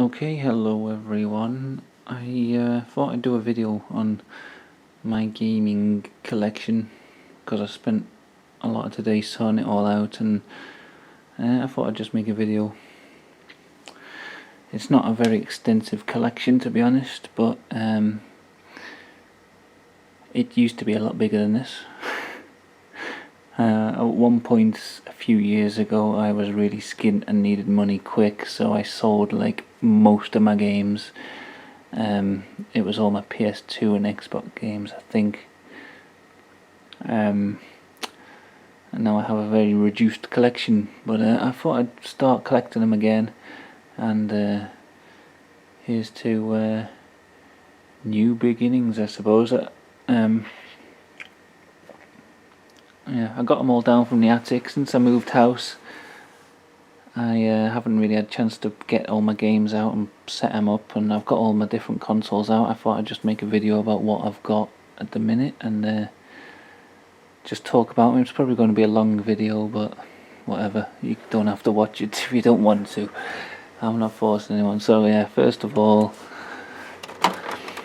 Okay, hello everyone. I thought I'd do a video on my gaming collection because I spent a lot of today sorting it all out, and I thought I'd just make a video. It's not a very extensive collection, to be honest, but it used to be a lot bigger than this. At one point a few years ago I was really skint and needed money quick, so I sold like most of my games. It was all my PS2 and Xbox games, I think. And now I have a very reduced collection, but I thought I'd start collecting them again, and here's to new beginnings, I suppose. Yeah, I got them all down from the attic since I moved house. I haven't really had a chance to get all my games out and set them up, and I've got all my different consoles out. I thought I'd just make a video about what I've got at the minute and just talk about them. It's probably going to be a long video, but whatever, you don't have to watch it if you don't want to. I'm not forcing anyone. So yeah, first of all,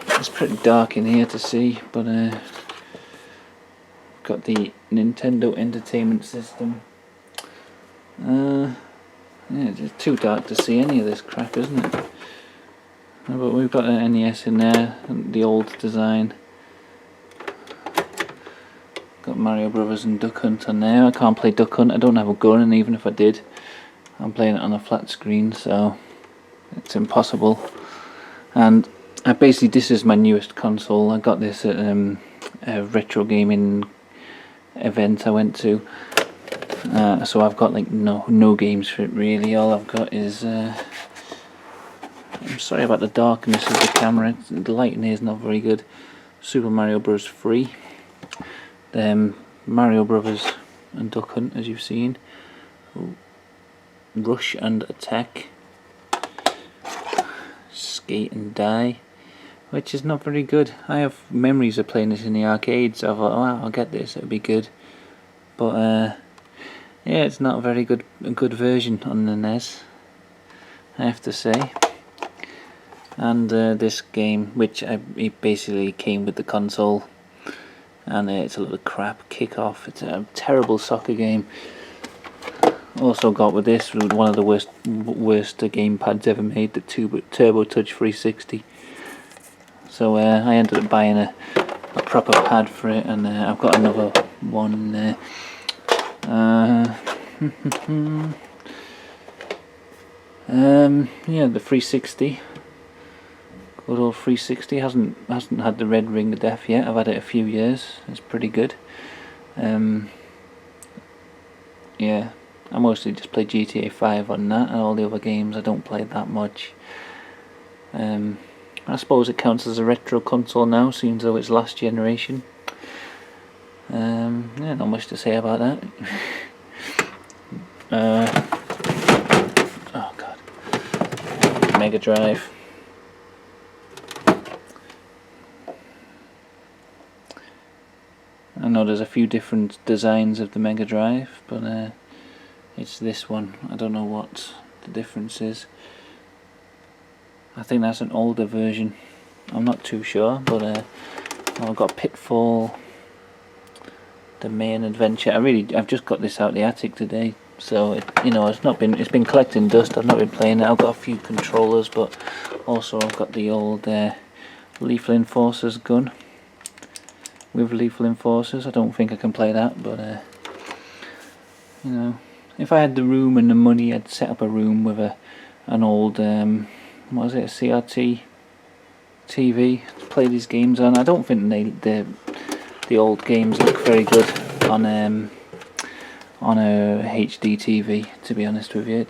it's pretty dark in here to see, but got the Nintendo Entertainment System. Yeah, it's too dark to see any of this crap, isn't it? But we've got an NES in there, the old design. Got Mario Brothers and Duck Hunt on there. I can't play Duck Hunt, I don't have a gun, and even if I did, I'm playing it on a flat screen, so it's impossible. And basically this is my newest console. I got this at a retro gaming event I went to. So I've got like no games for it really. All I've got is I'm sorry about the darkness of the camera, the lighting here is not very good. Super Mario Bros. 3, Mario Brothers and Duck Hunt, as you've seen, Rush and Attack, Skate and Die, which is not very good. I have memories of playing this in the arcade, so I thought, oh, I'll get this, it'll be good. But yeah, it's not a very good version on the NES, I have to say. And this game, which it basically came with the console, and it's a lot of crap. Kick Off, it's a terrible soccer game. Also got with this one of the worst game pads ever made, the Turbo Touch 360. So I ended up buying a proper pad for it, and I've got another one there. Yeah, the 360, good old 360, hasn't had the red ring of death yet. I've had it a few years. It's pretty good. Yeah, I mostly just play GTA 5 on that, and all the other games I don't play that much. I suppose it counts as a retro console now, seeing though it's last generation. Yeah, not much to say about that. Oh god, Mega Drive. I know there's a few different designs of the Mega Drive, but it's this one. I don't know what the difference is. I think that's an older version. I'm not too sure, but I've got Pitfall, the Main Adventure. I've just got this out the attic today, so it's been collecting dust. I've not been playing it. I've got a few controllers, but also I've got the old Lethal Enforcers gun with Lethal Enforcers. I don't think I can play that, but if I had the room and the money, I'd set up a room with an old what was it, a CRT TV to play these games on. I don't think the old games look very good on a HD TV, to be honest with you.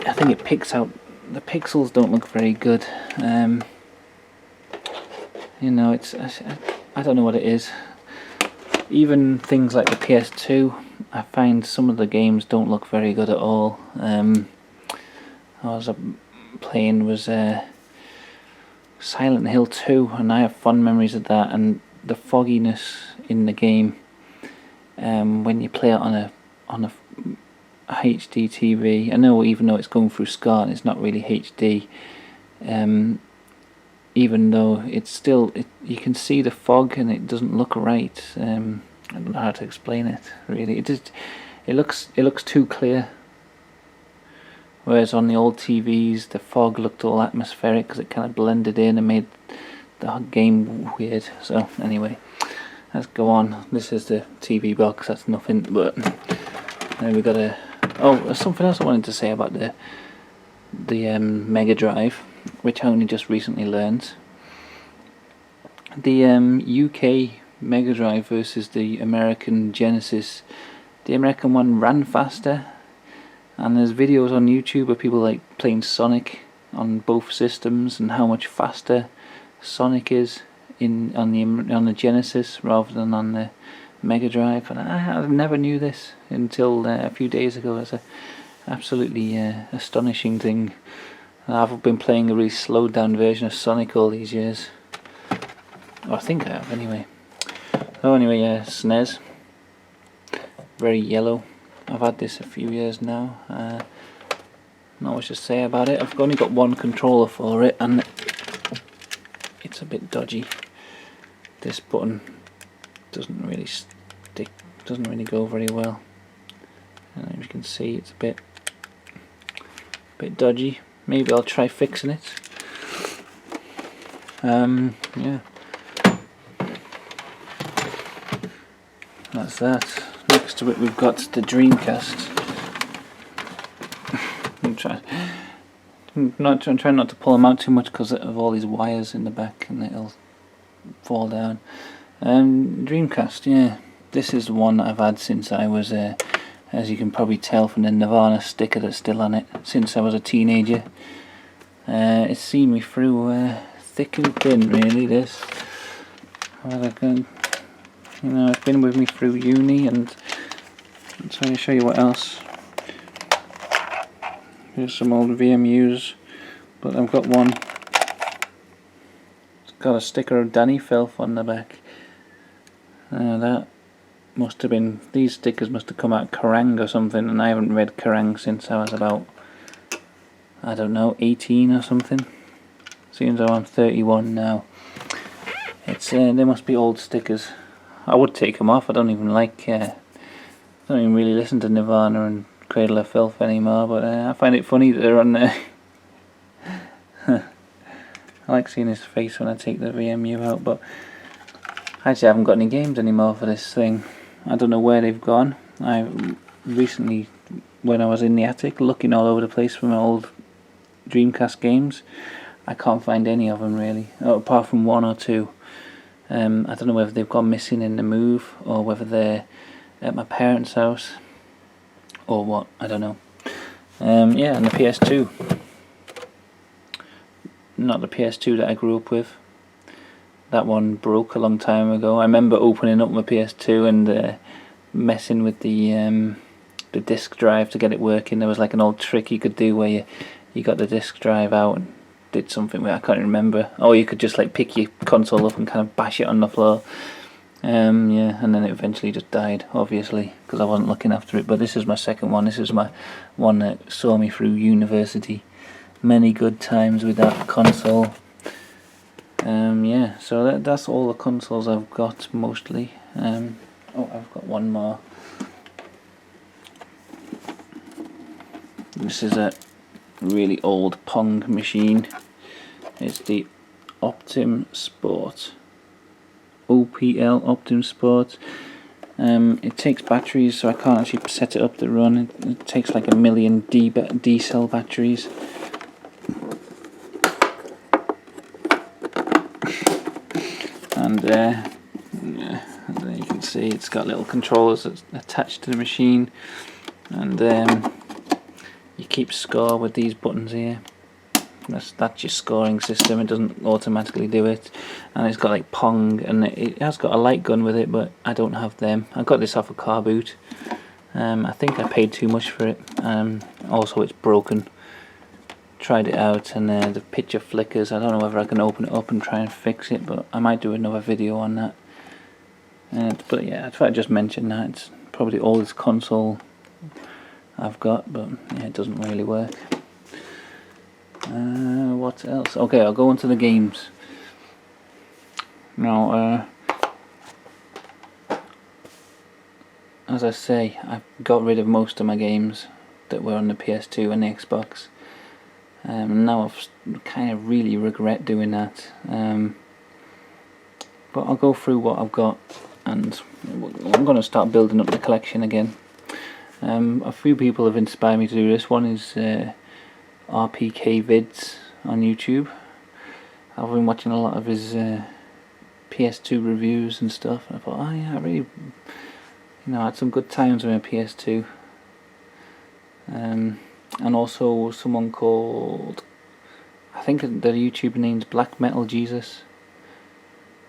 I think it picks out, the pixels don't look very good. I don't know what it is. Even things like the PS2, I find some of the games don't look very good at all. I was playing was Silent Hill 2, and I have fond memories of that, and the fogginess in the game when you play it on a a HD TV. I know, even though it's going through SCART, it's not really HD. Even though it's still, you can see the fog and it doesn't look right. I don't know how to explain it really. It looks too clear. Whereas on the old TVs, the fog looked all atmospheric because it kind of blended in and made the game weird. So anyway, let's go on. This is the TV box. That's nothing, but then we got a. Oh, there's something else I wanted to say about the Mega Drive, which I only just recently learned. The UK Mega Drive versus the American Genesis. The American one ran faster. And there's videos on YouTube of people like playing Sonic on both systems and how much faster Sonic is on the Genesis rather than on the Mega Drive. And I never knew this until a few days ago. It's a absolutely astonishing thing. I've been playing a really slowed down version of Sonic all these years. Or I think I have anyway. Oh, anyway, SNES. Very yellow. I've had this a few years now. Not much to say about it. I've only got one controller for it, and it's a bit dodgy. This button doesn't really stick, doesn't really go very well. And as you can see, it's a bit dodgy. Maybe I'll try fixing it. Yeah. That's that. Next to it we've got the Dreamcast. I'm trying not to pull them out too much because of all these wires in the back and it'll fall down. Dreamcast, yeah. This is the one that I've had since I was, as you can probably tell from the Nirvana sticker that's still on it, since I was a teenager. It's seen me through thick and thin, really, this. You know, it's been with me through uni, and I'm trying to show you what else. Here's some old VMUs, but I've got one. It's got a sticker of Danny Filth on the back. That must have been, these stickers must have come out of Kerrang or something, and I haven't read Kerrang since I was about, I don't know, 18 or something. Seems though I'm 31 now. It's they must be old stickers. I would take them off. I don't even like. I don't even really listen to Nirvana and Cradle of Filth anymore. But I find it funny that they're on there. I like seeing his face when I take the VMU out. But actually, I haven't got any games anymore for this thing. I don't know where they've gone. I recently, when I was in the attic looking all over the place for my old Dreamcast games, I can't find any of them really, apart from one or two. I don't know whether they've gone missing in the move or whether they're at my parents' house or what, I don't know. Yeah, and the PS2. Not the PS2 that I grew up with. That one broke a long time ago. I remember opening up my PS2 and messing with the disc drive to get it working. There was like an old trick you could do where you got the disc drive out and did something where I can't remember. Or you could just like pick your console up and kind of bash it on the floor. Yeah, and then it eventually just died, obviously, because I wasn't looking after it. But this is my second one. This is my one that saw me through university. Many good times with that console. Yeah, so that's all the consoles I've got mostly. Oh, I've got one more. This is a really old Pong machine. It's the Optim Sport. OPL Optim Sport. It takes batteries, so I can't actually set it up to run. It takes like 1 million D cell batteries. And yeah, you can see it's got little controllers attached to the machine, and you keep score with these buttons here. That's your scoring system. It doesn't automatically do it, and it's got like Pong, and it has got a light gun with it, but I don't have them. I got this off a car boot. I think I paid too much for it. Also, it's broken. Tried it out, and the picture flickers. I don't know whether I can open it up and try and fix it, but I might do another video on that. But yeah, I thought I'd just mention that. It's probably the oldest console I've got, but yeah, it doesn't really work. What else? Okay, I'll go into the games. Now, as I say, I've got rid of most of my games that were on the PS2 and the Xbox. Now I've kind of really regret doing that. But I'll go through what I've got, and I'm going to start building up the collection again. A few people have inspired me to do this. One is RPK Vids on YouTube. I've been watching a lot of his PS2 reviews and stuff, and I thought, oh yeah, I really, I had some good times with my PS2. And also someone called, I think the YouTube name's Black Metal Jesus,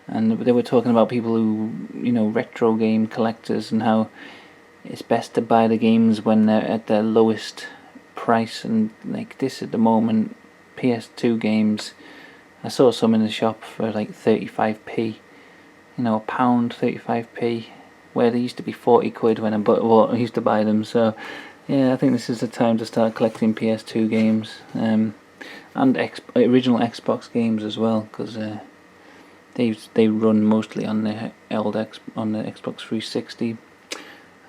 and they were talking about people who, retro game collectors, and how it's best to buy the games when they're at their lowest price. And like this at the moment, PS2 games, I saw some in the shop for like 35p, a pound, 35p, where they used to be 40 quid when I used to buy them. So yeah, I think this is the time to start collecting PS2 games, and original Xbox games as well, because they run mostly on the Xbox 360.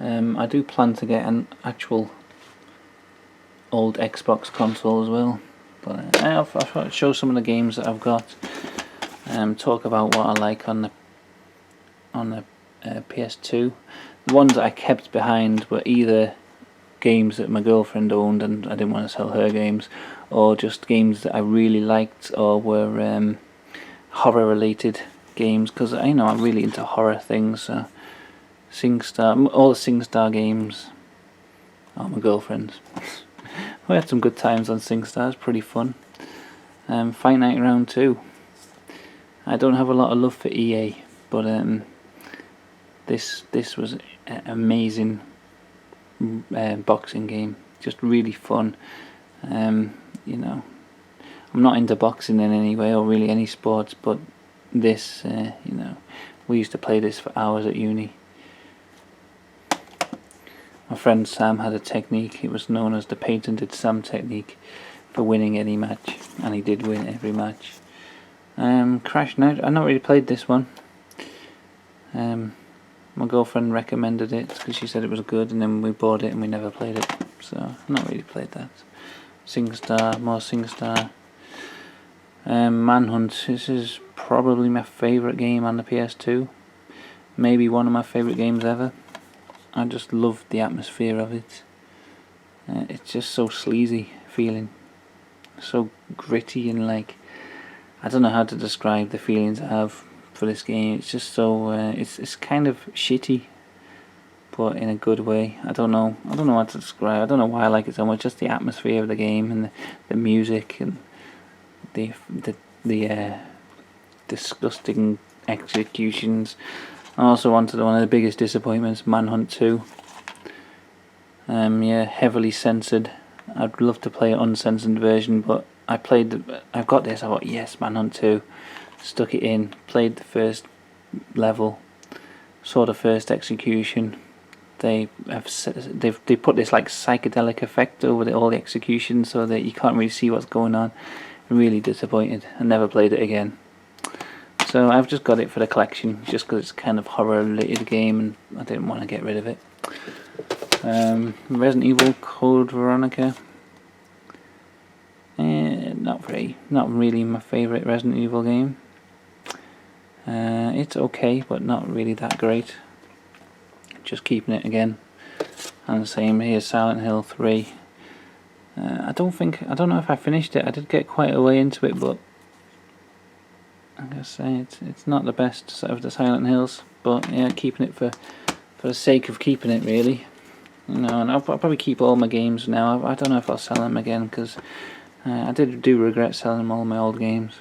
I do plan to get an actual old Xbox console as well, but I thought I'd show some of the games that I've got, talk about what I like on the PS2. The ones that I kept behind were either games that my girlfriend owned and I didn't want to sell her games, or just games that I really liked or were horror related games, because I'm really into horror things. So all the SingStar games are my girlfriend's. We had some good times on SingStar, it's pretty fun. Fight Night Round 2. I don't have a lot of love for EA, but this was an amazing boxing game, just really fun. I'm not into boxing in any way or really any sports, but this, we used to play this for hours at uni. My friend Sam had a technique. It was known as the patented Sam technique for winning any match, and he did win every match. Crash Night, I've not really played this one. My girlfriend recommended it because she said it was good, and then we bought it and we never played it, so I've not really played that. SingStar, more SingStar. Manhunt, this is probably my favourite game on the PS2. Maybe one of my favourite games ever. I just love the atmosphere of it. It's just so sleazy feeling, so gritty, and like, I don't know how to describe the feelings I have for this game. It's just so it's kind of shitty, but in a good way. I don't know what to describe. I don't know why I like it so much. Just the atmosphere of the game, and the music, and the disgusting executions. I also wanted one of the biggest disappointments, Manhunt 2. Heavily censored. I'd love to play an uncensored version, but I've got this. I thought, yes, Manhunt 2. Stuck it in, played the first level, saw the first execution. They put this like psychedelic effect over all the executions, so that you can't really see what's going on. Really disappointed. I never played it again. So I've just got it for the collection, just because it's kind of horror related game, and I didn't want to get rid of it. Resident Evil Code Veronica. Not really my favourite Resident Evil game. It's okay, but not really that great. Just keeping it again. And the same here, Silent Hill 3. I don't know if I finished it. I did get quite a way into it, but I gotta say it's not the best of the Silent Hills. But yeah, keeping it for the sake of keeping it, really. And I'll probably keep all my games now. I don't know if I'll sell them again, because I do regret selling all my old games.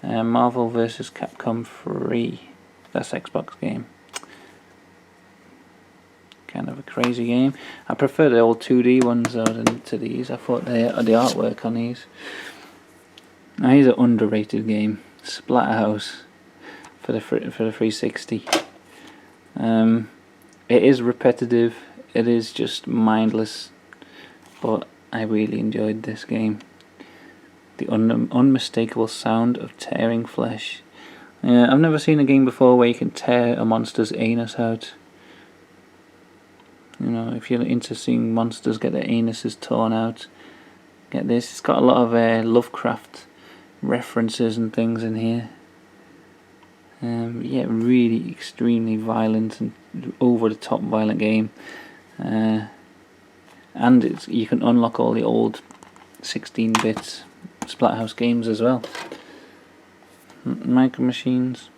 Marvel vs. Capcom 3. That's Xbox game. Kind of a crazy game. I prefer the old 2D ones though to these. I thought the artwork on these. Now here's an underrated game, Splatterhouse, for the 360. It is repetitive. it is just mindless, but I really enjoyed this game. The unmistakable sound of tearing flesh. Yeah, I've never seen a game before where you can tear a monster's anus out. You know, if you're into seeing monsters get their anuses torn out, get this. It's got a lot of Lovecraft references and things in here. Yeah, really extremely violent and over-the-top violent game. And you can unlock all the old 16-bit Splathouse games as well. Micro Machines.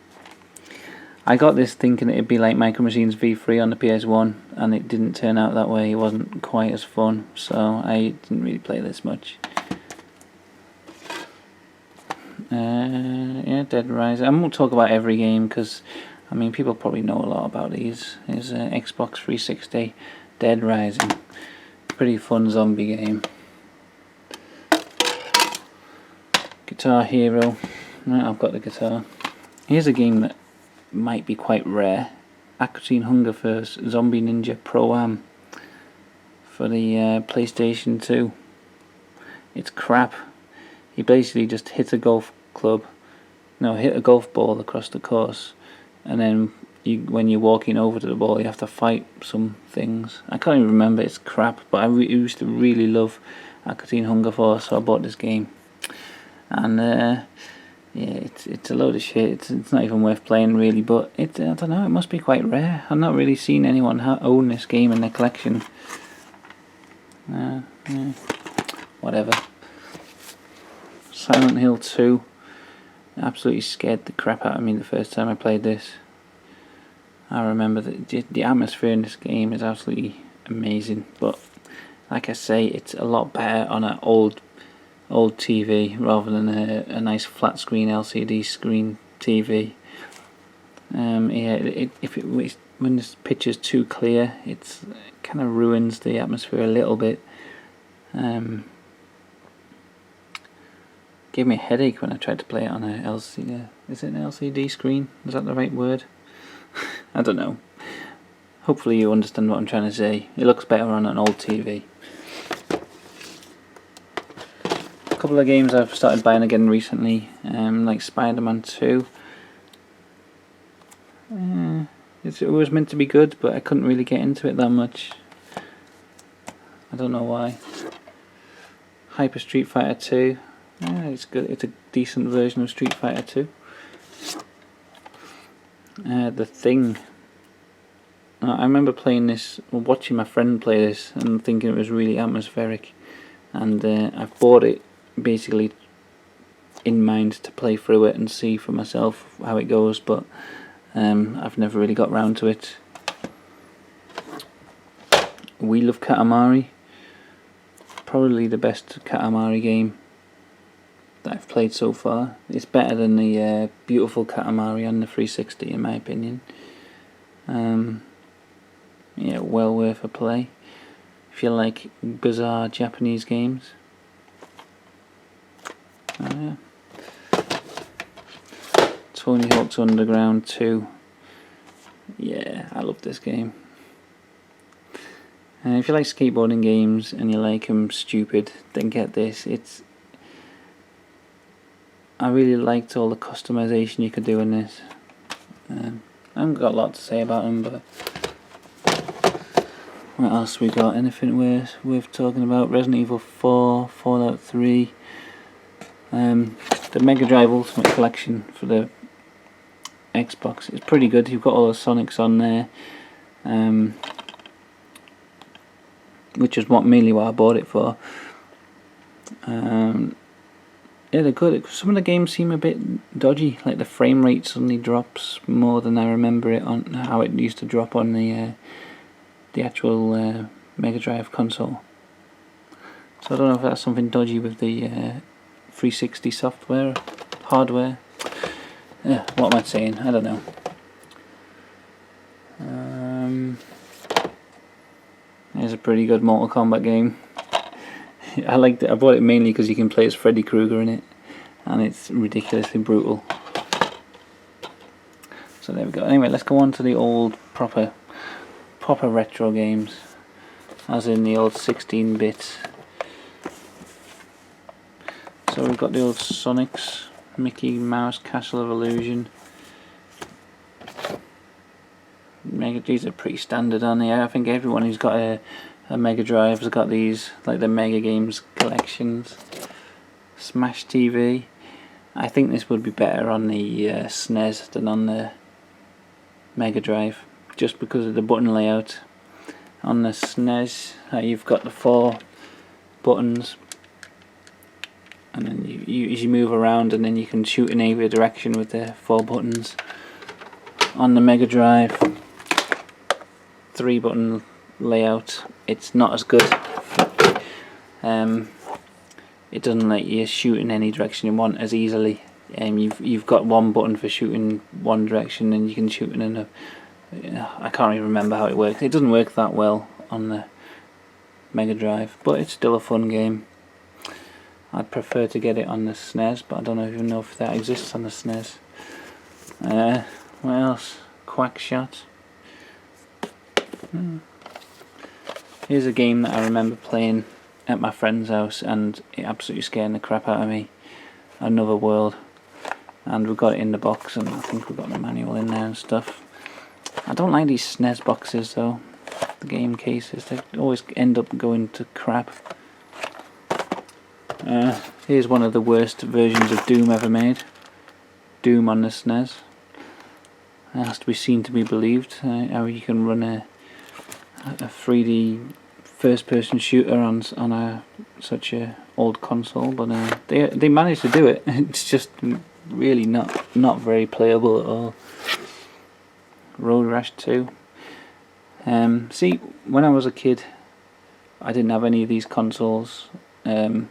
I got this thinking it'd be like Micro Machines V3 on the PS1, and it didn't turn out that way. It wasn't quite as fun, so I didn't really play this much. Yeah, Dead Rising. I won't talk about every game because, I mean, people probably know a lot about these. Here's Xbox 360, Dead Rising. Pretty fun zombie game. Guitar Hero. Right, I've got the guitar. Here's a game that might be quite rare. Aqua Teen Hunger Force Zombie Ninja Pro-Am for the PlayStation 2. It's crap. You basically just hit a golf ball across the course, and then when you're walking over to the ball, you have to fight some things. I can't even remember. It's crap, but I used to really love Aqua Teen Hunger Force, so I bought this game. And yeah, it's a load of shit. It's not even worth playing really, but I don't know, it must be quite rare. I've not really seen anyone own this game in their collection. Yeah, whatever. Silent Hill 2 absolutely scared the crap out of me the first time I played this. I remember that the atmosphere in this game is absolutely amazing, but like I say, it's a lot better on an old TV rather than a nice flat screen LCD screen TV. Yeah, when this picture's too clear, it kind of ruins the atmosphere a little bit. Gave me a headache when I tried to play it on a LCD. Is it an LCD screen? Is that the right word? I don't know. Hopefully you understand what I'm trying to say. It looks better on an old TV. A couple of games I've started buying again recently, like Spider-Man 2. It was meant to be good, but I couldn't really get into it that much. I don't know why. Hyper Street Fighter 2. Yeah, it's good. It's a decent version of Street Fighter 2. The Thing. I remember playing this, or watching my friend play this, and thinking it was really atmospheric. And I've bought it basically in mind to play through it and see for myself how it goes, but I've never really got round to it. Wheel of Katamari. Probably the best Katamari game that I've played so far. It's better than the beautiful Katamari on the 360 in my opinion. Yeah, well worth a play if you like bizarre Japanese games. Yeah. Tony Hawk's Underground 2. Yeah, I love this game. If you like skateboarding games and you like them stupid, then get this. I really liked all the customization you could do in this. I haven't got a lot to say about them, but what else we got? Anything worth talking about? Resident Evil 4, Fallout 3, the Mega Drive Ultimate Collection for the Xbox. It's pretty good. You've got all the Sonics on there, which is mainly what I bought it for. Yeah, they're good. Some of the games seem a bit dodgy, like the frame rate suddenly drops more than I remember it on how it used to drop on the actual Mega Drive console. So I don't know if that's something dodgy with the 360 software, hardware. Yeah, what am I saying? I don't know. It's a pretty good Mortal Kombat game. I liked it. I bought it mainly because you can play as Freddy Krueger in it, and it's ridiculously brutal. So there we go. Anyway, let's go on to the old proper retro games. as in the old 16-bit. So we've got the old Sonics, Mickey Mouse Castle of Illusion. These are pretty standard on here. I think everyone who's got a Mega Drive has got these, like the Mega Games collections. Smash TV. I think this would be better on the SNES than on the Mega Drive, just because of the button layout. On the SNES, you've got the 4 buttons, and then you move around, and then you can shoot in either direction with the 4 buttons. On the Mega Drive, 3 button layout. It's not as good. It doesn't let you shoot in any direction you want as easily. You've got 1 button for shooting one direction, and you can shoot in another. I can't even remember how it works. It doesn't work that well on the Mega Drive, but it's still a fun game. I'd prefer to get it on the SNES, but I don't even know if that exists on the SNES. What else? Quackshot. Here's a game that I remember playing at my friend's house, and it absolutely scared the crap out of me. Another World. And we got it in the box, and I think we've got the manual in there and stuff. I don't like these SNES boxes though, the game cases. They always end up going to crap. Here's one of the worst versions of Doom ever made. Doom on the SNES. It has to be seen to be believed. How you can run a 3D first-person shooter on such a old console, but they managed to do it. It's just really not very playable at all. Road Rash 2. See, when I was a kid, I didn't have any of these consoles. You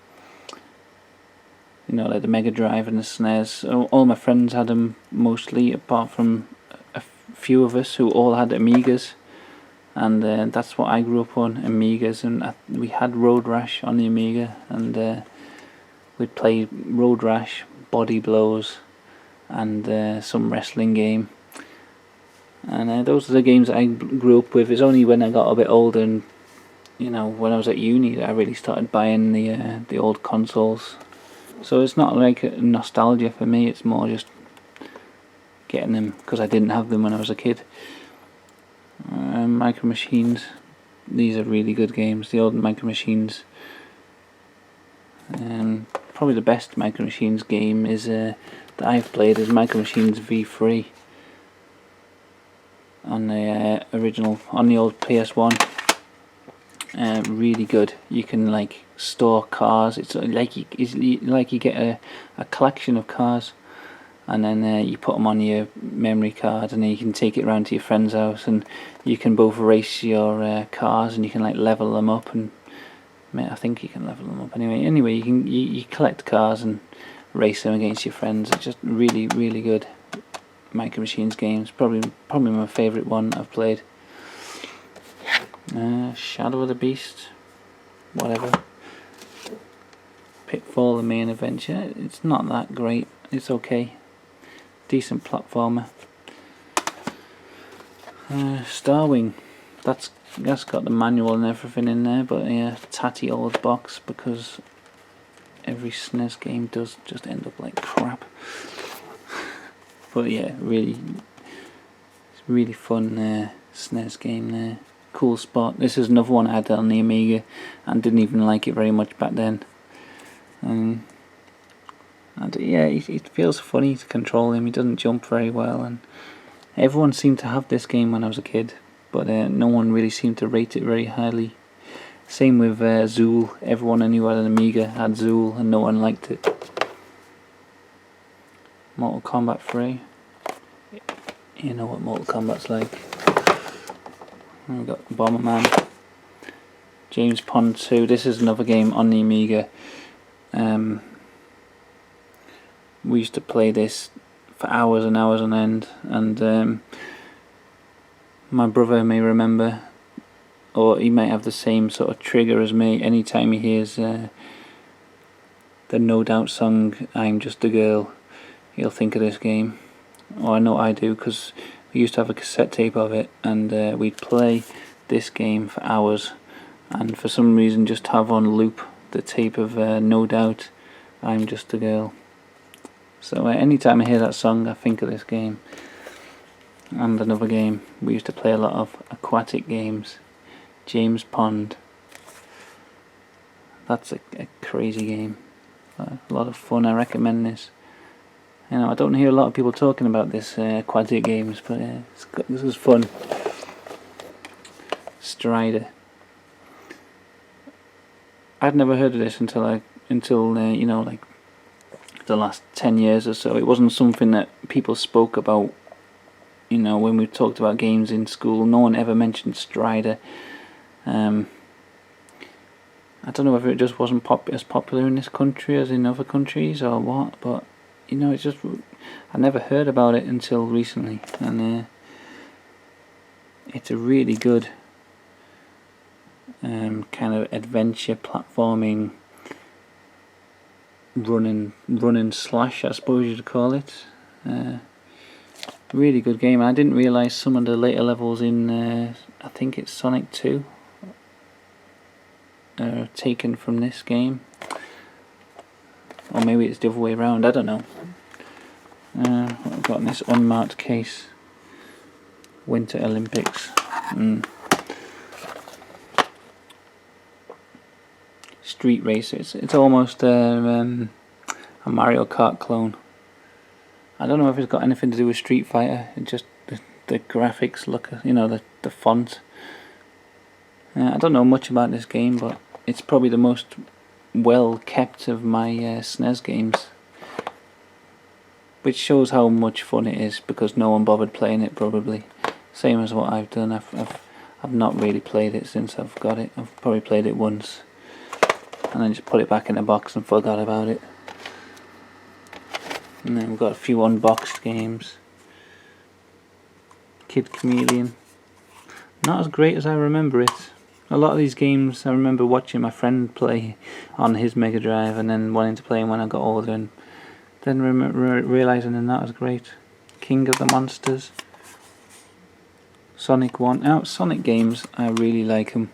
know, like the Mega Drive and the SNES. All my friends had them mostly, apart from a few of us who all had Amigas. And that's what I grew up on, Amigas, and we had Road Rash on the Amiga, and we'd play Road Rash, Body Blows, and some wrestling game. And those are the games that I grew up with. It's only when I got a bit older, and you know, when I was at uni, that I really started buying the old consoles. So it's not like a nostalgia for me, it's more just getting them because I didn't have them when I was a kid. Micro Machines, these are really good games. The old Micro Machines, probably the best Micro Machines game is that I've played is Micro Machines V3 on the original, on the old PS1. Really good. You can like store cars. It's like you get a collection of cars, and then you put them on your memory card, and then you can take it around to your friend's house, and you can both race your cars, and you can like level them up, and I think you can level them up anyway you collect cars and race them against your friends. It's just really good Micro Machines games. Probably my favourite one I've played. Shadow of the Beast, whatever. Pitfall: The Main Adventure. It's not that great. It's okay. Decent platformer. Starwing. That's got the manual and everything in there, but yeah, tatty old box, because every SNES game does just end up like crap. But yeah, really fun SNES game there. Cool Spot. This is another one I had on the Amiga and didn't even like it very much back then. And yeah, it feels funny to control him. He doesn't jump very well, and everyone seemed to have this game when I was a kid, but no one really seemed to rate it very highly. Same with Zool. Everyone I knew had an Amiga had Zool, and no one liked it. Mortal Kombat 3. You know what Mortal Kombat's like. And we've got Bomberman. James Pond 2. This is another game on the Amiga. We used to play this for hours and hours on end, and my brother may remember, or he might have the same sort of trigger as me. Anytime he hears the No Doubt song, I'm Just a Girl, he'll think of this game. Or I know I do, because we used to have a cassette tape of it, and we'd play this game for hours, and for some reason just have on loop the tape of No Doubt, I'm Just a Girl. So anytime I hear that song I think of this game. And another game we used to play a lot of, aquatic games, James Pond. That's a crazy game, a lot of fun. I recommend this. You know, I don't hear a lot of people talking about this aquatic games, but this was fun. Strider. I'd never heard of this until you know, like the last 10 years or so. It wasn't something that people spoke about. You know, when we talked about games in school, no one ever mentioned Strider. I don't know whether it just wasn't as popular in this country as in other countries or what, but you know, I never heard about it until recently, and it's a really good kind of adventure platforming run and slash, I suppose you'd call it. Really good game. I didn't realise some of the later levels in I think it's Sonic 2 are taken from this game, or maybe it's the other way around, I don't know. What I've got in this unmarked case, Winter Olympics. Street Racer. It's almost a Mario Kart clone. I don't know if it's got anything to do with Street Fighter. It just the graphics look, you know, the font. I don't know much about this game, but it's probably the most well kept of my SNES games, which shows how much fun it is, because no one bothered playing it probably. Same as what I've done. I've not really played it since I've got it. I've probably played it once and then just put it back in the box and forgot about it. And then we've got a few unboxed games. Kid Chameleon. Not as great as I remember it. A lot of these games I remember watching my friend play on his Mega Drive and then wanting to play them when I got older, and then realising they're not as great. King of the Monsters. Sonic 1. Sonic games, I really like them.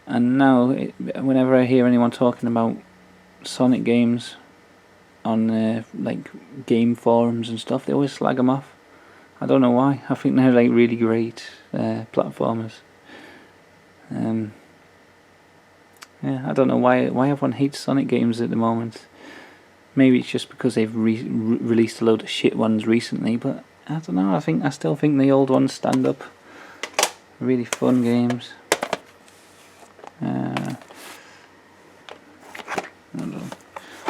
And now, whenever I hear anyone talking about Sonic games on like game forums and stuff, they always slag them off. I don't know why. I think they're like really great platformers. Yeah, I don't know why everyone hates Sonic games at the moment. Maybe it's just because they've released a load of shit ones recently, but I don't know. I still think the old ones stand up. Really fun games.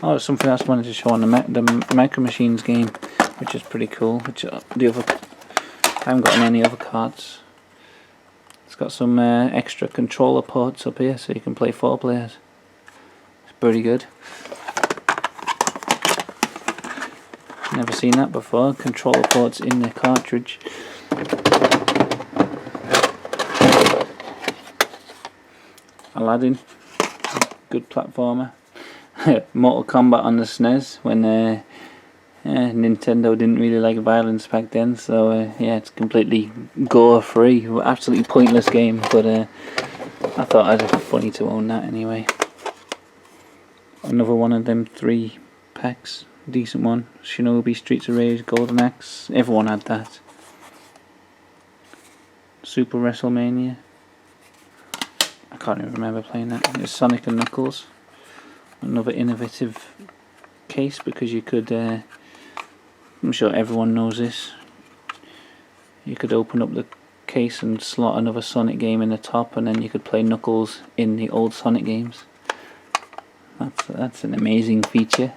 Oh, something else I wanted to show on the Micro Machines game, which is pretty cool. Which I haven't got any other cards. It's got some extra controller ports up here, so you can play 4 players. It's pretty good. Never seen that before. Controller ports in the cartridge. Aladdin, good platformer. Mortal Kombat on the SNES when Nintendo didn't really like violence back then, so yeah, it's completely gore free. Absolutely pointless game, but I thought it'd be funny to own that anyway. Another one of them 3 packs, decent one. Shinobi, Streets of Rage, Golden Axe, everyone had that. Super WrestleMania. I can't even remember playing that. It's Sonic and Knuckles. Another innovative case, because you could, I'm sure everyone knows this, you could open up the case and slot another Sonic game in the top, and then you could play Knuckles in the old Sonic games. That's an amazing feature.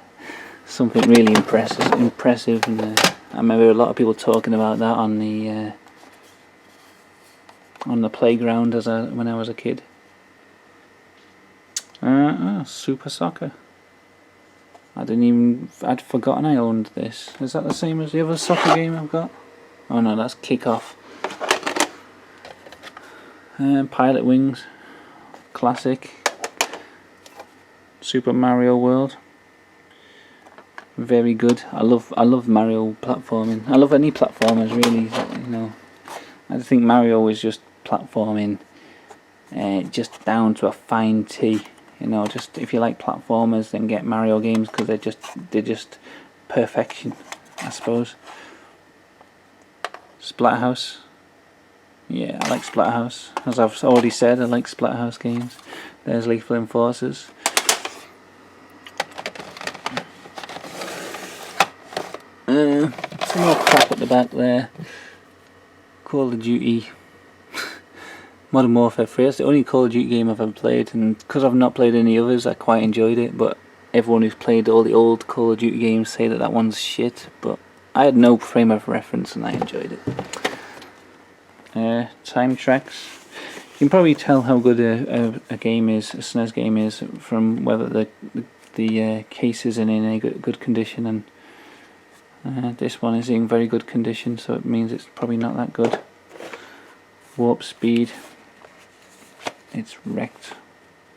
Something really impressive, and I remember a lot of people talking about that on the playground when I was a kid. Super Soccer. I'd forgotten I owned this. Is that the same as the other soccer game I've got? Oh no, that's Kickoff. Pilot Wings, classic. Super Mario World, very good. I love Mario platforming. I love any platformers really. You know, I think Mario is just platforming just down to a fine tee. You know, just if you like platformers, then get Mario games because they're just perfection, I suppose. Splatterhouse. Yeah, I like Splatterhouse. As I've already said, I like Splatterhouse games. There's Lethal Enforcers. Some more crap at the back there. Call of Duty Modern Warfare 3. That's the only Call of Duty game I've ever played, and because I've not played any others, I quite enjoyed it. But everyone who's played all the old Call of Duty games say that one's shit. But I had no frame of reference, and I enjoyed it. Time Tracks. You can probably tell how good a game is, a SNES game is, from whether the case is in a good condition, and this one is in very good condition, so it means it's probably not that good. Warp Speed. It's wrecked,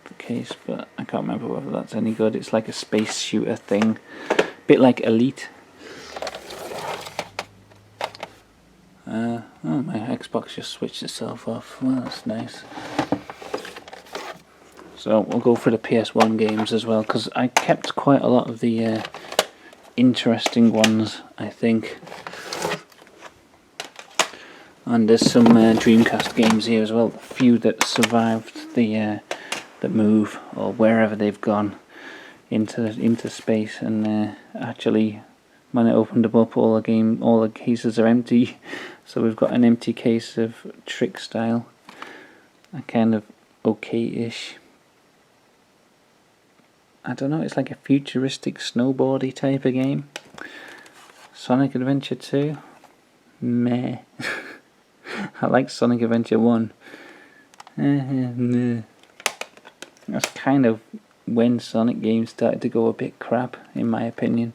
the case, but I can't remember whether that's any good. It's like a space shooter thing, a bit like Elite. Oh, my Xbox just switched itself off. Well, that's nice. So we'll go for the PS1 games as well, because I kept quite a lot of the interesting ones, I think. And there's some Dreamcast games here as well. A few that survived the move, or wherever they've gone into space. And actually, when I opened them up, all the cases are empty. So we've got an empty case of Trick Style, a kind of okay-ish. I don't know. It's like a futuristic snowboardy type of game. Sonic Adventure 2, meh. I like Sonic Adventure 1. That's kind of when Sonic games started to go a bit crap, in my opinion.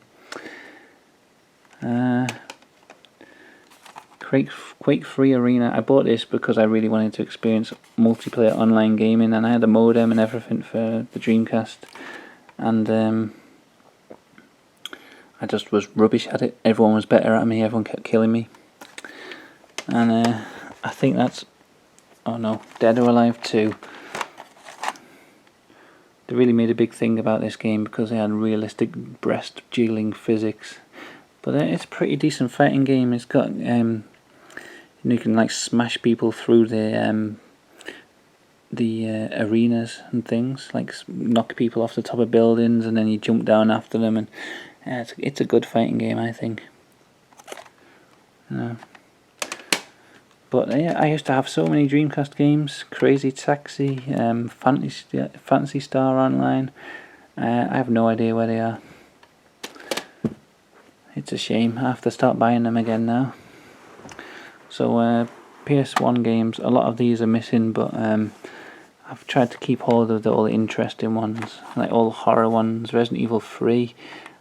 Quake 3 Arena. I bought this because I really wanted to experience multiplayer online gaming, and I had a modem and everything for the Dreamcast. And I just was rubbish at it. Everyone was better at me, everyone kept killing me. And I think that's... oh no, Dead or Alive 2. They really made a big thing about this game because they had realistic breast jiggling physics. But it's a pretty decent fighting game. It's got... you can like smash people through the arenas and things, like knock people off the top of buildings, and then you jump down after them, and it's a good fighting game, I think. But yeah, I used to have so many Dreamcast games: Crazy Taxi, Fantasy Star Online. I have no idea where they are. It's a shame. I have to start buying them again now. So PS1 games, a lot of these are missing, but I've tried to keep hold of all the interesting ones, like all the horror ones. Resident Evil 3,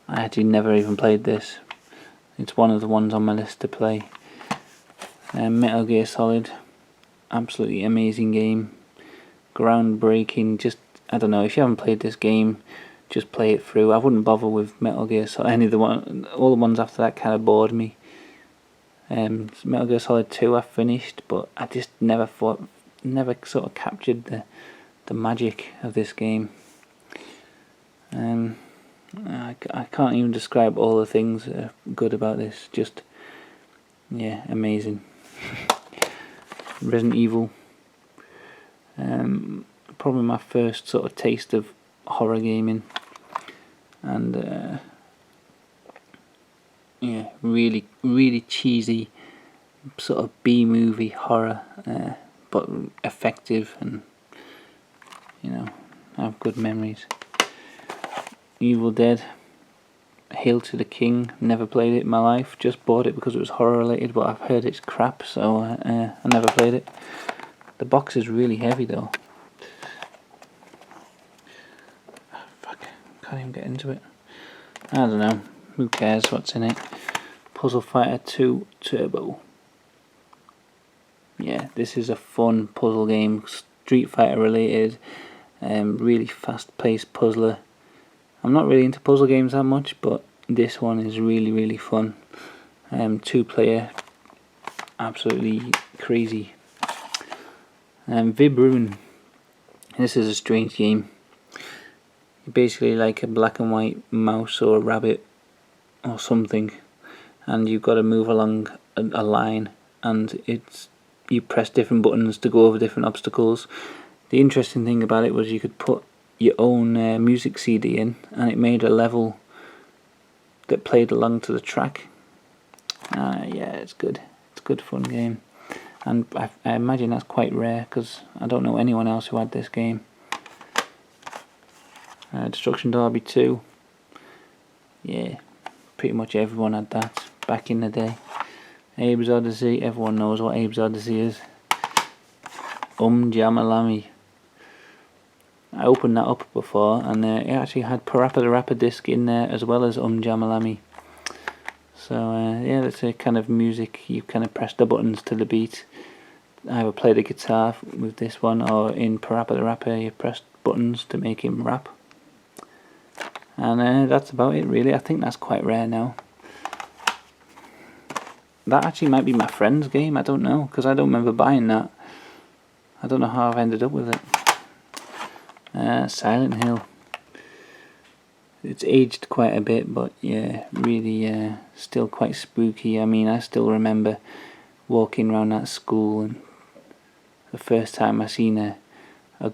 I actually never even played this. It's one of the ones on my list to play. Metal Gear Solid, absolutely amazing game, groundbreaking. Just, I don't know, if you haven't played this game, just play it through. I wouldn't bother with Metal Gear Solid. All the ones after that kind of bored me. Metal Gear Solid 2 I finished, but I just never sort of captured the magic of this game. I can't even describe all the things that are good about this. Just, yeah, amazing. Resident Evil. Probably my first sort of taste of horror gaming. And yeah, really, really cheesy sort of B-movie horror, but effective, and you know, I have good memories. Evil Dead, Hail to the King. Never played it in my life. Just bought it because it was horror related, but I've heard it's crap, so I never played it. The box is really heavy though. Fuck, can't even get into it. I don't know. Who cares what's in it? Puzzle Fighter 2 Turbo. Yeah, this is a fun puzzle game, Street Fighter related, really fast paced puzzler. I'm not really into puzzle games that much, but this one is really, really fun. 2-player, absolutely crazy. Vibruin, This is a strange game. You're basically like a black and white mouse or a rabbit or something, and you've got to move along a line, and you press different buttons to go over different obstacles. The interesting thing about it was you could put your own music CD in, and it made a level that played along to the track. Yeah, it's good. It's a good fun game, and I imagine that's quite rare because I don't know anyone else who had this game. Destruction Derby 2. Yeah, pretty much everyone had that back in the day. Abe's Odyssey, everyone knows what Abe's Odyssey is. Jamalami. I opened that up before, and it actually had Parappa the Rapper disc in there as well as Jamalami. So yeah, that's a kind of music. You kind of press the buttons to the beat. I either play the guitar with this one, or in Parappa the Rapper you press buttons to make him rap. And that's about it really. I think that's quite rare now. That actually might be my friend's game, I don't know, because I don't remember buying that. I don't know how I've ended up with it. Silent Hill. It's aged quite a bit, but yeah, really still quite spooky. I mean, I still remember walking around that school, and the first time I seen a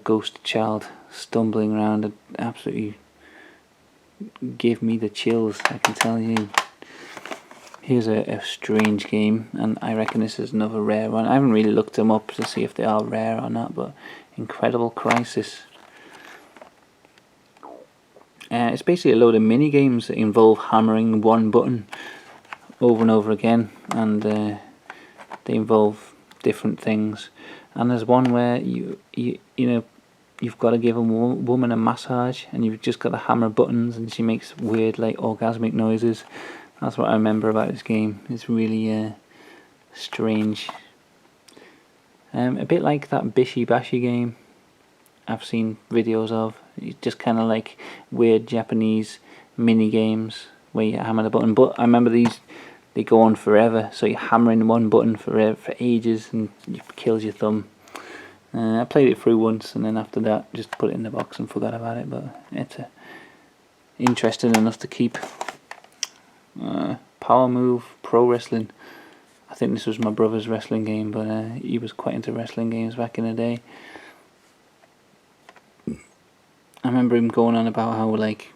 ghost child stumbling around, it absolutely gave me the chills, I can tell you. Here's a strange game, and I reckon this is another rare one. I haven't really looked them up to see if they are rare or not, but Incredible Crisis. It's basically a load of mini games that involve hammering one button over and over again, and they involve different things. And there's one where you've got to give a woman a massage, and you've just got to hammer buttons, and she makes weird like orgasmic noises. That's what I remember about this game. It's really strange. A bit like that Bishi Bashi game I've seen videos of. It's just kind of like weird Japanese mini games where you hammer the button. But I remember these, they go on forever. So you're hammering one button for ages, and it kills your thumb. I played it through once, and then after that just put it in the box and forgot about it. But it's interesting enough to keep. Power Move Pro Wrestling. I think this was my brother's wrestling game, but he was quite into wrestling games back in the day. I remember him going on about how, like,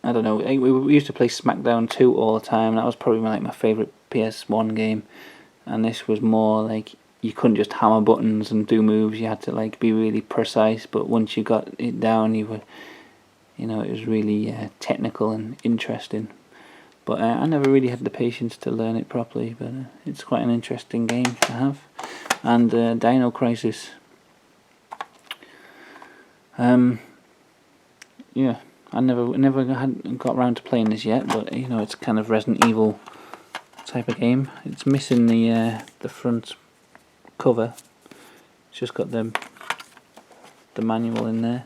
I don't know, we used to play SmackDown 2 all the time. That was probably my favourite PS1 game, and this was more like you couldn't just hammer buttons and do moves. You had to like be really precise, but once you got it down, you were, it was really technical and interesting. But I never really had the patience to learn it properly, but it's quite an interesting game to have. And Dino Crisis. Yeah, I never had got around to playing this yet, but it's kind of Resident Evil type of game. It's missing the front cover. It's just got the manual in there.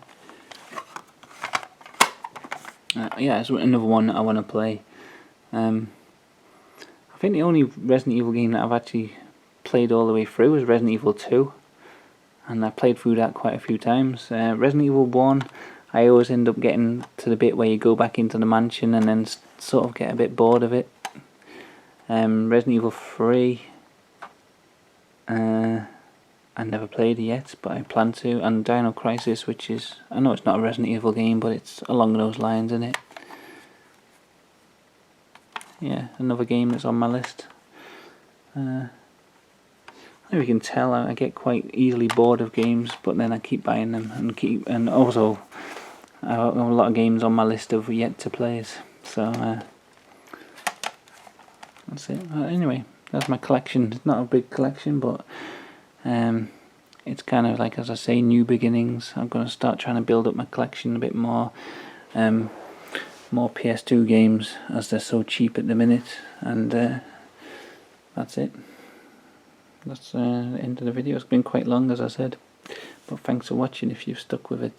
Yeah, it's another one that I want to play. I think the only Resident Evil game that I've actually played all the way through was Resident Evil 2, and I played through that quite a few times. Resident Evil 1, I always end up getting to the bit where you go back into the mansion and then sort of get a bit bored of it. Resident Evil 3, I never played it yet, but I plan to. And Dino Crisis, which is, I know it's not a Resident Evil game, but it's along those lines, isn't it? Yeah, another game that's on my list. I don't know if you can tell, I get quite easily bored of games, but then I keep buying them, and also I have a lot of games on my list of yet to plays. So that's it. Anyway, that's my collection. It's not a big collection, but it's kind of like, as I say, new beginnings. I'm going to start trying to build up my collection a bit more. More PS2 games, as they're so cheap at the minute. And that's it. That's the end of the video. It's been quite long, as I said, but thanks for watching if you've stuck with it.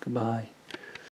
Goodbye.